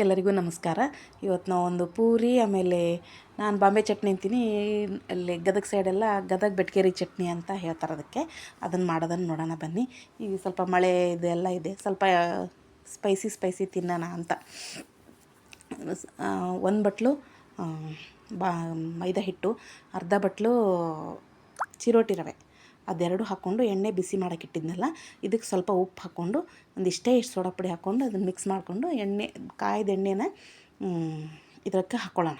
ಎಲ್ಲರಿಗೂ ನಮಸ್ಕಾರ. ಇವತ್ತು ನಾವು ಒಂದು ಪೂರಿ ಆಮೇಲೆ ನಾನು ಬಾಂಬೆ ಚಟ್ನಿ ಅಂತೀನಿ. ಅಲ್ಲಿ ಗದಗ ಸೈಡೆಲ್ಲ ಗದಗ ಬೆಟ್ಗೇರಿ ಚಟ್ನಿ ಅಂತ ಹೇಳ್ತಾರೆ ಅದಕ್ಕೆ. ಅದನ್ನು ಮಾಡೋದನ್ನು ನೋಡೋಣ ಬನ್ನಿ. ಈಗ ಸ್ವಲ್ಪ ಮಳೆ ಇದೆಲ್ಲ ಇದೆ, ಸ್ವಲ್ಪ ಸ್ಪೈಸಿ ತಿನ್ನೋಣ ಅಂತ. ಒಂದು ಬಟ್ಲು ಮೈದಾ ಹಿಟ್ಟು, ಅರ್ಧ ಬಟ್ಲು ಚಿರೋಟಿ ರವೆ, ಅದೆರಡು ಹಾಕ್ಕೊಂಡು ಎಣ್ಣೆ ಬಿಸಿ ಮಾಡೋಕ್ಕಿಟ್ಟಿದ್ನಲ್ಲ, ಇದಕ್ಕೆ ಸ್ವಲ್ಪ ಉಪ್ಪು ಹಾಕ್ಕೊಂಡು ಒಂದಿಷ್ಟೇ ಸೋಡಾ ಪುಡಿ ಹಾಕ್ಕೊಂಡು ಅದನ್ನು ಮಿಕ್ಸ್ ಮಾಡಿಕೊಂಡು ಕಾಯ್ದ ಎಣ್ಣೆನ ಇದಕ್ಕೆ ಹಾಕ್ಕೊಳ್ಳೋಣ.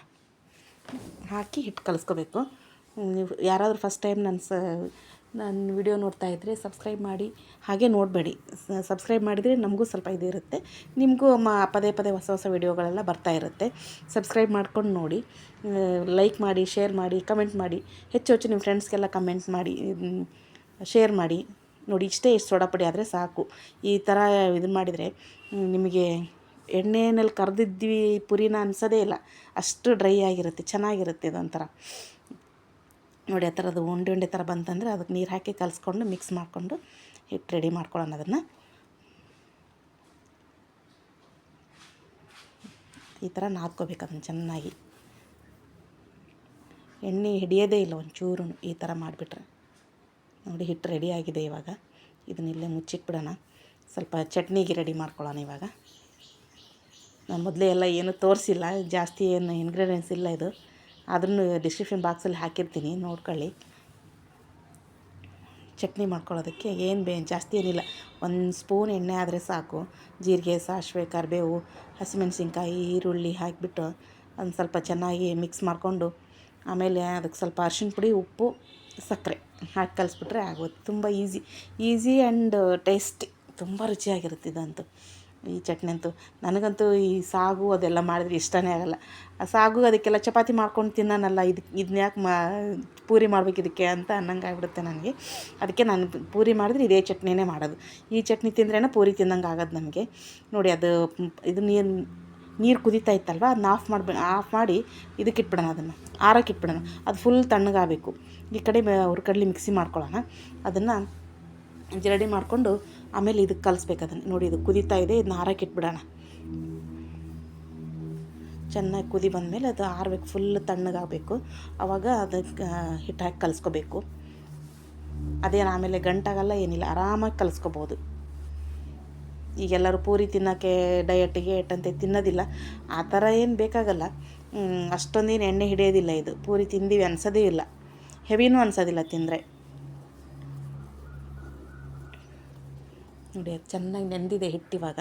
ಹಾಕಿ ಹಿಟ್ಟು ಕಲಿಸ್ಕೋಬೇಕು. ನೀವು ಯಾರಾದರೂ ಫಸ್ಟ್ ಟೈಮ್ ನನ್ನ ವಿಡಿಯೋ ನೋಡ್ತಾ ಇದ್ದರೆ ಸಬ್ಸ್ಕ್ರೈಬ್ ಮಾಡಿ, ಹಾಗೆ ನೋಡಬೇಡಿ. ಸಬ್ಸ್ಕ್ರೈಬ್ ಮಾಡಿದರೆ ನಮಗೂ ಸ್ವಲ್ಪ ಇದು ಇರುತ್ತೆ, ನಿಮಗೂ ಪದೇ ಹೊಸ ವಿಡಿಯೋಗಳೆಲ್ಲ ಬರ್ತಾ ಇರುತ್ತೆ. ಸಬ್ಸ್ಕ್ರೈಬ್ ಮಾಡ್ಕೊಂಡು ನೋಡಿ, ಲೈಕ್ ಮಾಡಿ, ಶೇರ್ ಮಾಡಿ, ಕಮೆಂಟ್ ಮಾಡಿ. ಹೆಚ್ಚು ನಿಮ್ಮ ಫ್ರೆಂಡ್ಸ್ಗೆಲ್ಲ ಕಮೆಂಟ್ ಮಾಡಿ, ಶೇರ್ ಮಾಡಿ. ನೋಡಿ, ಇಷ್ಟು ಸೋಡಾ ಪುಡಿ ಆದರೆ ಸಾಕು. ಈ ಥರ ಇದನ್ನು ಮಾಡಿದರೆ ನಿಮಗೆ ಎಣ್ಣೆಯಲ್ಲಿ ಕರೆದಿದ್ವಿ ಪುರಿನ ಅನ್ಸೋದೇ ಇಲ್ಲ, ಅಷ್ಟು ಡ್ರೈ ಆಗಿರುತ್ತೆ, ಚೆನ್ನಾಗಿರುತ್ತೆ. ಇದೊಂಥರ ನೋಡಿ, ಆ ಥರದ್ದು ಉಂಡೆ ಥರ ಬಂತಂದರೆ ಅದಕ್ಕೆ ನೀರು ಹಾಕಿ ಕಲಿಸ್ಕೊಂಡು ಮಿಕ್ಸ್ ಮಾಡಿಕೊಂಡು ಹಿಟ್ಟು ರೆಡಿ ಮಾಡ್ಕೊಳ್ಳೋಣ. ಅದನ್ನು ಈ ಥರ ನಾದ್ಕೋಬೇಕು. ಅದನ್ನು ಚೆನ್ನಾಗಿ ಎಣ್ಣೆ ಹಿಡಿಯೋದೇ ಇಲ್ಲ ಒಂಚೂರು. ಈ ಥರ ಮಾಡಿಬಿಟ್ರೆ ನೋಡಿ, ಹಿಟ್ಟು ರೆಡಿಯಾಗಿದೆ. ಇವಾಗ ಇದನ್ನಿಲ್ಲೇ ಮುಚ್ಚಿಟ್ಬಿಡೋಣ. ಸ್ವಲ್ಪ ಚಟ್ನಿಗೆ ರೆಡಿ ಮಾಡ್ಕೊಳ್ಳೋಣ. ಇವಾಗ ನಾನು ಮೊದಲೇ ಎಲ್ಲ ಏನೂ ತೋರಿಸಿಲ್ಲ, ಜಾಸ್ತಿ ಏನು ಇಂಗ್ರೀಡಿಯೆಂಟ್ಸ್ ಇಲ್ಲ ಇದು, ಆದ್ರೂ ಡಿಸ್ಕ್ರಿಪ್ಷನ್ ಬಾಕ್ಸಲ್ಲಿ ಹಾಕಿರ್ತೀನಿ, ನೋಡ್ಕೊಳ್ಳಿ. ಚಟ್ನಿ ಮಾಡ್ಕೊಳ್ಳೋದಕ್ಕೆ ಜಾಸ್ತಿ ಏನಿಲ್ಲ, 1 ಸ್ಪೂನ್ ಎಣ್ಣೆ ಆದರೆ ಸಾಕು. ಜೀರಿಗೆ, ಸಾಸಿವೆ, ಕರಿಬೇವು, ಹಸಿಮೆಣಸಿನ್ಕಾಯಿ, ಈರುಳ್ಳಿ ಹಾಕಿಬಿಟ್ಟು ಒಂದು ಸ್ವಲ್ಪ ಚೆನ್ನಾಗಿ ಮಿಕ್ಸ್ ಮಾಡಿಕೊಂಡು, ಆಮೇಲೆ ಅದಕ್ಕೆ ಸ್ವಲ್ಪ ಅರಿಶಿಣ ಪುಡಿ, ಉಪ್ಪು, ಸಕ್ಕರೆ ಹಾಕಿ ಕಲಿಸ್ಬಿಟ್ರೆ ಆಗುತ್ತೆ. ತುಂಬ ಈಸಿ ಆ್ಯಂಡ್ ಟೇಸ್ಟಿ, ತುಂಬ ರುಚಿಯಾಗಿರುತ್ತೆ ಇದಂತೂ. ಈ ಚಟ್ನಿ ಅಂತೂ ನನಗಂತೂ ಈ ಸಾಗು ಅದೆಲ್ಲ ಮಾಡಿದ್ರೆ ಇಷ್ಟನೇ ಆಗೋಲ್ಲ. ಆ ಸಾಗು ಅದಕ್ಕೆಲ್ಲ ಚಪಾತಿ ಮಾಡ್ಕೊಂಡು ತಿನ್ನೋನಲ್ಲ, ಇದನ್ನ ಯಾಕೆ ಪೂರಿ ಮಾಡ್ಬೇಕು ಇದಕ್ಕೆ ಅಂತ ಅನ್ನಂಗೆ ಆಗಿಬಿಡುತ್ತೆ ನನಗೆ. ಅದಕ್ಕೆ ನಾನು ಪೂರಿ ಮಾಡಿದ್ರೆ ಇದೇ ಚಟ್ನಿನೇ ಮಾಡೋದು. ಈ ಚಟ್ನಿ ತಿಂದ್ರೇ ಪೂರಿ ತಿನ್ನಂಗೆ ಆಗೋದು ನಮಗೆ. ನೋಡಿ, ಇದು ನೀರು ಕುದೀತಾ ಇತ್ತಲ್ವ, ಅದನ್ನ ಆಫ್ ಮಾಡಿ ಇದಕ್ಕೆ ಇಟ್ಬಿಡೋಣ, ಅದನ್ನು ಆರಕ್ಕೆ ಇಟ್ಬಿಡೋಣ. ಅದು ಫುಲ್ ತಣ್ಣಗಾಗಬೇಕು. ಈ ಕಡೆ ಹುರ್ಕಡ್ಲಿ ಮಿಕ್ಸಿ ಮಾಡ್ಕೊಳ್ಳೋಣ. ಅದನ್ನು ರೆಡಿ ಮಾಡಿಕೊಂಡು ಆಮೇಲೆ ಇದಕ್ಕೆ ಕಲಿಸ್ಬೇಕು ಅದನ್ನು. ನೋಡಿ, ಇದು ಕುದೀತಾ ಇದೆ, ಇದನ್ನ ಆರಕ್ಕೆ ಇಟ್ಬಿಡೋಣ. ಚೆನ್ನಾಗಿ ಕುದಿ ಬಂದಮೇಲೆ ಅದು ಆರಬೇಕು, ಫುಲ್ ತಣ್ಣಗಾಗಬೇಕು. ಆವಾಗ ಅದಕ್ಕೆ ಹಿಟ್ಟು ಹಾಕಿ ಕಲಿಸ್ಕೋಬೇಕು. ಅದೇನು ಆಮೇಲೆ ಗಂಟಾಗಲ್ಲ, ಏನಿಲ್ಲ, ಆರಾಮಾಗಿ ಕಲಿಸ್ಕೋಬೋದು. ಈಗೆಲ್ಲರೂ ಪೂರಿ ತಿನ್ನೋಕ್ಕೆ ಡಯಟಿಗೆ ಅಂತ ತಿನ್ನೋದಿಲ್ಲ, ಆ ಥರ ಏನು ಬೇಕಾಗಲ್ಲ. ಅಷ್ಟೊಂದೇನು ಎಣ್ಣೆ ಹಿಡಿಯೋದಿಲ್ಲ. ಇದು ಪೂರಿ ತಿಂದೀವಿ ಅನ್ಸೋದೇ ಇಲ್ಲ, ಹೆವಿನೂ ಅನ್ಸೋದಿಲ್ಲ ತಿಂದರೆ. ನೋಡಿ, ಅದು ಚೆನ್ನಾಗಿ ನೆಂದಿದೆ ಹಿಟ್ಟಿವಾಗ.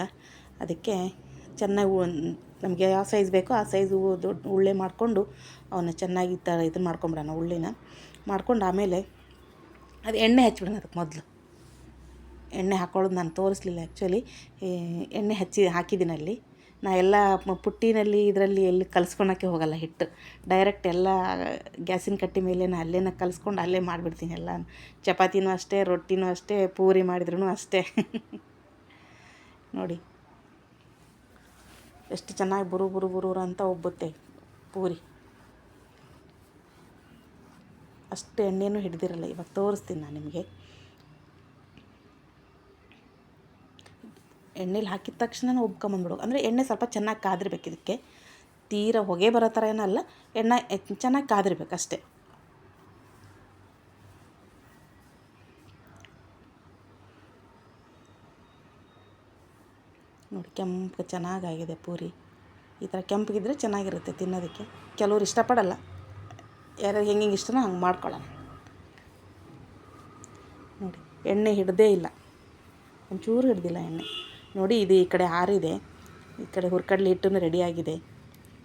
ಅದಕ್ಕೆ ಚೆನ್ನಾಗಿ ನಮಗೆ ಯಾವ ಸೈಜ್ ಬೇಕೋ ಆ ಸೈಜು ದೊಡ್ಡ ಉಳ್ಳೆ ಮಾಡಿಕೊಂಡು ಅವನ್ನ ಚೆನ್ನಾಗಿ ಇದು ಮಾಡ್ಕೊಂಬಿಡೋಣ. ಉಳ್ಳಿನ ಮಾಡ್ಕೊಂಡು ಆಮೇಲೆ ಅದು ಎಣ್ಣೆ ಹಚ್ಬಿಡೋಣ. ಅದಕ್ಕೆ ಮೊದಲು ಎಣ್ಣೆ ಹಾಕ್ಕೊಳ್ಳೋದು ನಾನು ತೋರಿಸ್ಲಿಲ್ಲ ಆ್ಯಕ್ಚುಲಿ. ಎಣ್ಣೆ ಹಾಕಿದ್ದೀನಿ ಅಲ್ಲಿ. ನಾ ಎಲ್ಲ ಪುಟ್ಟಿನಲ್ಲಿ ಇದರಲ್ಲಿ ಎಲ್ಲಿ ಕಲಿಸ್ಕೊಳಕ್ಕೆ ಹೋಗಲ್ಲ ಹಿಟ್ಟು, ಡೈರೆಕ್ಟ್ ಎಲ್ಲ ಗ್ಯಾಸಿನ ಕಟ್ಟಿ ಮೇಲೆ ಅಲ್ಲೇ ಕಲಿಸ್ಕೊಂಡು ಅಲ್ಲೇ ಮಾಡಿಬಿಡ್ತೀನಿ ಎಲ್ಲ. ಚಪಾತಿನೂ ಅಷ್ಟೇ, ರೊಟ್ಟಿನೂ ಅಷ್ಟೇ, ಪೂರಿ ಮಾಡಿದ್ರೂ ಅಷ್ಟೇ. ನೋಡಿ ಎಷ್ಟು ಚೆನ್ನಾಗಿ ಬುರು ಅಂತ ಉಬ್ಬುತ್ತೆ ಪೂರಿ. ಅಷ್ಟು ಎಣ್ಣೆನೂ ಹಿಡ್ದಿರಲ್ಲ. ಇವಾಗ ತೋರಿಸ್ತೀನಿ ನಾನು ನಿಮಗೆ. ಎಣ್ಣೆಲಿ ಹಾಕಿದ ತಕ್ಷಣ ಉಬ್ಕೊಂಬಂದ್ಬಿಡು. ಅಂದರೆ ಎಣ್ಣೆ ಸ್ವಲ್ಪ ಚೆನ್ನಾಗಿ ಕಾದಿರ್ಬೇಕು. ಇದಕ್ಕೆ ತೀರಾ ಹೊಗೆ ಬರೋ ಥರ ಏನಲ್ಲ, ಎಣ್ಣೆ ಚೆನ್ನಾಗಿ ಕಾದಿರ್ಬೇಕು ಅಷ್ಟೇ. ನೋಡಿ, ಕೆಂಪು ಚೆನ್ನಾಗಾಗಿದೆ ಪೂರಿ. ಈ ಥರ ಕೆಂಪಗಿದ್ರೆ ಚೆನ್ನಾಗಿರುತ್ತೆ ತಿನ್ನೋದಕ್ಕೆ. ಕೆಲವ್ರು ಇಷ್ಟಪಡಲ್ಲ, ಯಾರು ಹೆಂಗೆ ಇಷ್ಟನೋ ಹಂಗೆ ಮಾಡ್ಕೊಳ್ಳೋಣ. ನೋಡಿ, ಎಣ್ಣೆ ಹಿಡ್ದೇ ಇಲ್ಲ, ಒಂಚೂರು ಹಿಡ್ದಿಲ್ಲ ಎಣ್ಣೆ. ನೋಡಿ, ಇದು ಈ ಕಡೆ ಆರಿದೆ, ಈ ಕಡೆ ಹುರ್ಕಡ್ಲಿ ಹಿಟ್ಟೂ ರೆಡಿಯಾಗಿದೆ.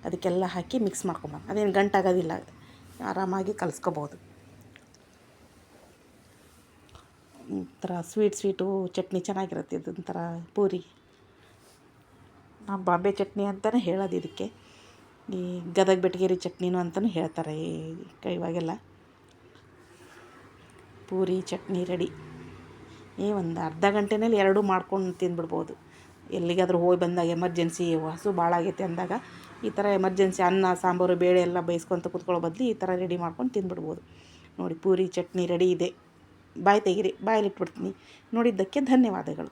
ಅದಕ್ಕೆಲ್ಲ ಹಾಕಿ ಮಿಕ್ಸ್ ಮಾಡ್ಕೊಂಬ. ಅದೇನು ಗಂಟಾಗೋದಿಲ್ಲ, ಆರಾಮಾಗಿ ಕಲಿಸ್ಕೋಬೋದು. ಒಂಥರ ಸ್ವೀಟು ಚಟ್ನಿ ಚೆನ್ನಾಗಿರುತ್ತೆ. ಇದೊಂಥರ ಪೂರಿ ನಾವು ಬಾಂಬೆ ಚಟ್ನಿ ಅಂತಲೇ ಹೇಳೋದು ಇದಕ್ಕೆ. ಈ ಗದಗ ಬೆಟ್ಗೇರಿ ಚಟ್ನಿನೂ ಅಂತಲೂ ಹೇಳ್ತಾರೆ ಇವಾಗೆಲ್ಲ. ಪೂರಿ ಚಟ್ನಿ ರೆಡಿ. ಒಂದು ಅರ್ಧ ಗಂಟೆನಲ್ಲಿ 2 ಮಾಡ್ಕೊಂಡು ತಿಂದ್ಬಿಡ್ಬೋದು. ಎಲ್ಲಿಗಾದರೂ ಹೋಗಿ ಬಂದಾಗ ಎಮರ್ಜೆನ್ಸಿ ಹಸು ಭಾಳ ಆಗೈತೆ ಅಂದಾಗ ಈ ಥರ ಎಮರ್ಜೆನ್ಸಿ ಅನ್ನ, ಸಾಂಬಾರು, ಬೇಳೆ ಎಲ್ಲ ಬೇಯಿಸ್ಕೊತ ಕೂತ್ಕೊಳ್ಳೋ ಬದಲು ಈ ಥರ ರೆಡಿ ಮಾಡ್ಕೊಂಡು ತಿಂದ್ಬಿಡ್ಬೋದು. ನೋಡಿ, ಪೂರಿ ಚಟ್ನಿ ರೆಡಿ ಇದೆ. ಬಾಯಿ ತೆಗೀರಿ, ಬಾಯಲ್ಲಿ ಇಟ್ಬಿಡ್ತೀನಿ. ನೋಡಿದ್ದಕ್ಕೆ ಧನ್ಯವಾದಗಳು.